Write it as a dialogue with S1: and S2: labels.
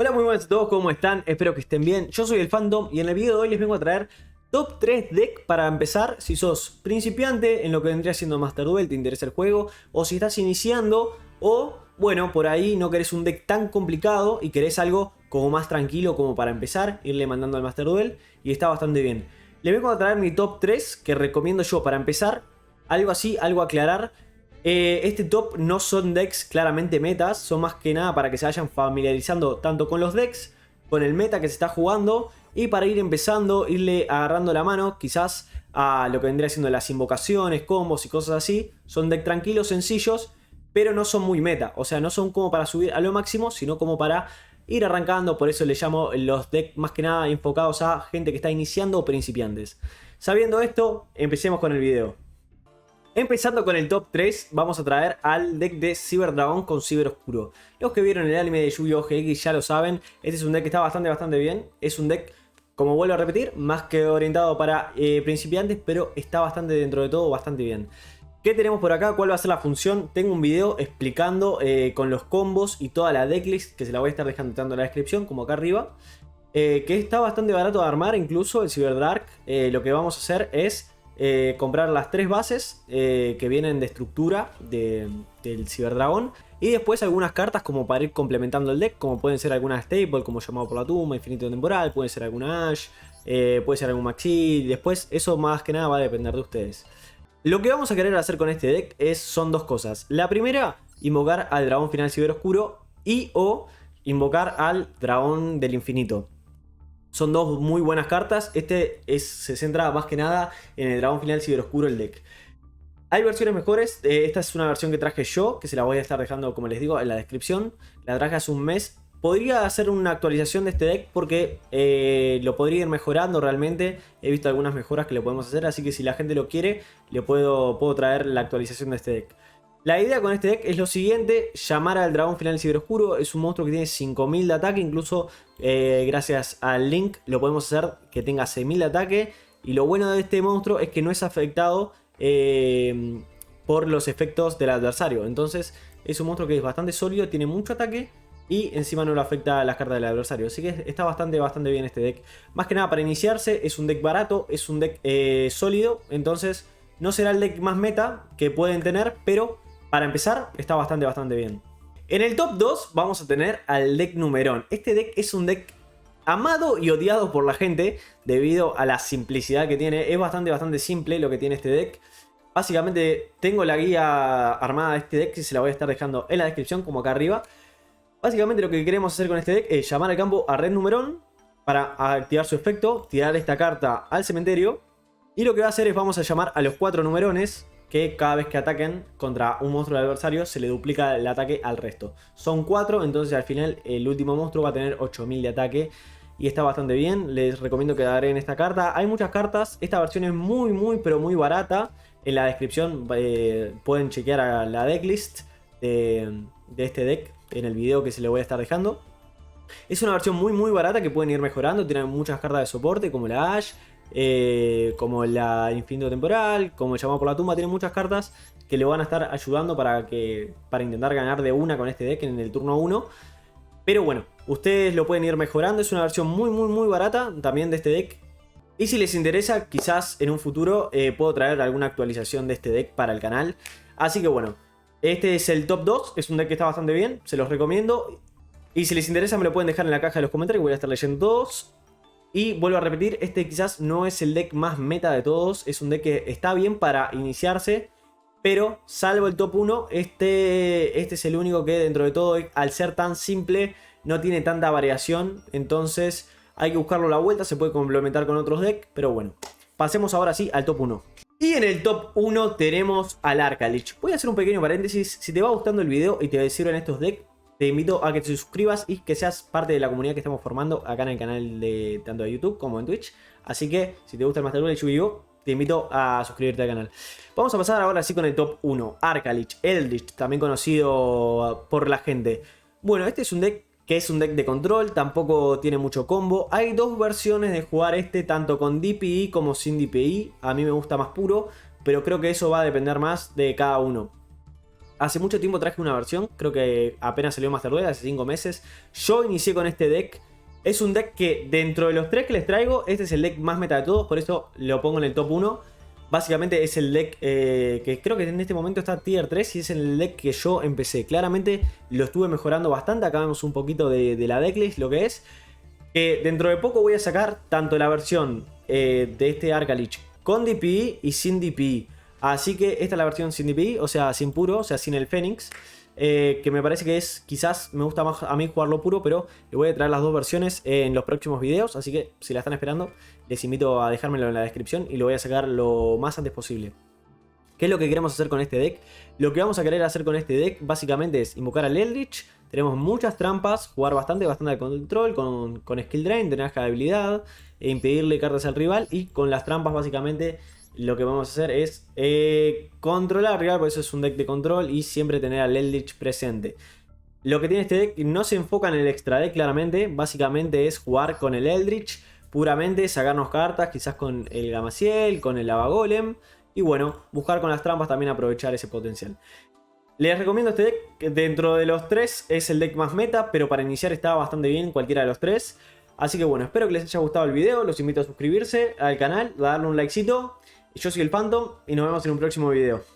S1: Hola, muy buenas a todos, ¿cómo están? Espero que estén bien. Yo soy el Phantom y en el video de hoy les vengo a traer top 3 deck para empezar si sos principiante en lo que vendría siendo Master Duel, te interesa el juego, o si estás iniciando, o bueno, por ahí no querés un deck tan complicado y querés algo como más tranquilo como para empezar, irle mandando al Master Duel y está bastante bien. Les vengo a traer mi top 3 que recomiendo yo para empezar, algo así, algo a aclarar. Este top no son decks claramente metas, son más que nada para que se vayan familiarizando tanto con los decks, con el meta que se está jugando y para ir empezando, irle agarrando la mano quizás a lo que vendría siendo las invocaciones, combos y cosas así. Son decks tranquilos, sencillos, pero no son muy meta, o sea, no son como para subir a lo máximo, sino como para ir arrancando. Por eso le llamo los decks más que nada enfocados a gente que está iniciando o principiantes. Sabiendo esto, empecemos con el video. Empezando con el top 3, vamos a traer al deck de Cyber Dragon con Ciber Oscuro. Los que vieron el anime de Yu-Gi-Oh! GX ya lo saben, este es un deck que está bastante bien. Es un deck, como vuelvo a repetir, más que orientado para principiantes, pero está bastante dentro de todo, bastante bien. ¿Qué tenemos por acá? ¿Cuál va a ser la función? Tengo un video explicando con los combos y toda la decklist, que se la voy a estar dejando tanto en la descripción como acá arriba. Que está bastante barato de armar, incluso el Cyber Dark. Lo que vamos a hacer es comprar las 3 bases que vienen de estructura del Ciberdragón. Y después algunas cartas como para ir complementando el deck. Como pueden ser algunas Staple, como Llamado por la Tumba, Infinito Temporal. Puede ser alguna Ash, puede ser algún Maxi. Después eso más que nada va a depender de ustedes. Lo que vamos a querer hacer con este deck son dos cosas. La primera, invocar al dragón final Ciber Oscuro y o invocar al dragón del infinito. Son dos muy buenas cartas. Se centra más que nada en el dragón final Ciber Oscuro el deck. Hay versiones mejores. Esta es una versión que traje yo, que se la voy a estar dejando, como les digo, en la descripción. La traje hace un mes. Podría hacer una actualización de este deck porque lo podría ir mejorando realmente. He visto algunas mejoras que le podemos hacer, así que si la gente lo quiere, le puedo traer la actualización de este deck. La idea con este deck es lo siguiente: llamar al dragón final Ciber Oscuro. Es un monstruo que tiene 5000 de ataque. Incluso gracias al link lo podemos hacer que tenga 6000 de ataque. Y lo bueno de este monstruo es que no es afectado por los efectos del adversario. Entonces es un monstruo que es bastante sólido, tiene mucho ataque y encima no lo afecta a las cartas del adversario. Así que está bastante bien este deck. Más que nada para iniciarse, es un deck barato, es un deck sólido. Entonces no será el deck más meta que pueden tener, pero para empezar está bastante bien. En el top 2 vamos a tener al deck Numerón. Este deck es un deck amado y odiado por la gente debido a la simplicidad que tiene. Es bastante simple lo que tiene este deck. Básicamente tengo la guía armada de este deck que se la voy a estar dejando en la descripción como acá arriba. Básicamente lo que queremos hacer con este deck es llamar al campo a Red Numerón para activar su efecto, tirar esta carta al cementerio. Y lo que va a hacer es vamos a llamar a los 4 Numerones, que cada vez que ataquen contra un monstruo del adversario se le duplica el ataque al resto. Son 4, entonces al final el último monstruo va a tener 8000 de ataque. Y está bastante bien, les recomiendo que agreguen esta carta. Hay muchas cartas, esta versión es muy barata. En la descripción pueden chequear a la decklist de este deck en el video que se le voy a estar dejando. Es una versión muy barata que pueden ir mejorando, tienen muchas cartas de soporte como la Ash, como la Infinito Temporal, como el Llamado por la Tumba. Tiene muchas cartas que le van a estar ayudando para intentar ganar de una con este deck en el turno 1. Pero bueno, ustedes lo pueden ir mejorando. Es una versión muy barata también de este deck. Y si les interesa, quizás en un futuro puedo traer alguna actualización de este deck para el canal. Así que bueno, este es el top 2. Es un deck que está bastante bien, se los recomiendo. Y si les interesa me lo pueden dejar en la caja de los comentarios, voy a estar leyendo todos. Y vuelvo a repetir, este quizás no es el deck más meta de todos. Es un deck que está bien para iniciarse, pero salvo el top 1, este es el único que dentro de todo, al ser tan simple, no tiene tanta variación. Entonces hay que buscarlo a la vuelta, se puede complementar con otros decks. Pero bueno, pasemos ahora sí al top 1. Y en el top 1 tenemos al Arcalich. Voy a hacer un pequeño paréntesis. Si te va gustando el video y te sirven estos decks, te invito a que te suscribas y que seas parte de la comunidad que estamos formando acá en el canal de tanto de YouTube como en Twitch. Así que si te gusta el Master Duel y Yu-Gi-Oh!, te invito a suscribirte al canal. Vamos a pasar ahora sí con el top 1. Arcalich, Eldritch, también conocido por la gente. Bueno, este es un deck que es un deck de control, tampoco tiene mucho combo. Hay dos versiones de jugar este, tanto con DPI como sin DPI. A mí me gusta más puro, pero creo que eso va a depender más de cada uno. Hace mucho tiempo traje una versión, creo que apenas salió Master Duel, hace 5 meses. Yo inicié con este deck. Es un deck que dentro de los 3 que les traigo, este es el deck más meta de todos, por eso lo pongo en el top 1. Básicamente es el deck que creo que en este momento está tier 3 y es el deck que yo empecé. Claramente lo estuve mejorando bastante, acá vemos un poquito de la decklist, lo que es. Dentro de poco voy a sacar tanto la versión de este Arcalich con DPI y sin DPI. Así que esta es la versión sin DPI, o sea, sin puro, o sea, sin el Fénix. Que me parece que es, quizás me gusta más a mí jugarlo puro, pero le voy a traer las dos versiones en los próximos videos. Así que si la están esperando, les invito a dejármelo en la descripción y lo voy a sacar lo más antes posible. ¿Qué es lo que queremos hacer con este deck? Lo que vamos a querer hacer con este deck básicamente es invocar al Eldritch. Tenemos muchas trampas, jugar bastante de control, con skill drain, drenaje de habilidad, impedirle cartas al rival. Y con las trampas básicamente lo que vamos a hacer es controlar al rival, por eso es un deck de control y siempre tener al Eldritch presente. Lo que tiene este deck no se enfoca en el extra deck claramente, básicamente es jugar con el Eldritch, puramente sacarnos cartas, quizás con el Gameciel, con el Lava Golem. Y bueno, buscar con las trampas también aprovechar ese potencial. Les recomiendo este deck, que dentro de los 3 es el deck más meta, pero para iniciar está bastante bien cualquiera de los 3. Así que bueno, espero que les haya gustado el video, los invito a suscribirse al canal, a darle un likecito. Yo soy el Phantom y nos vemos en un próximo video.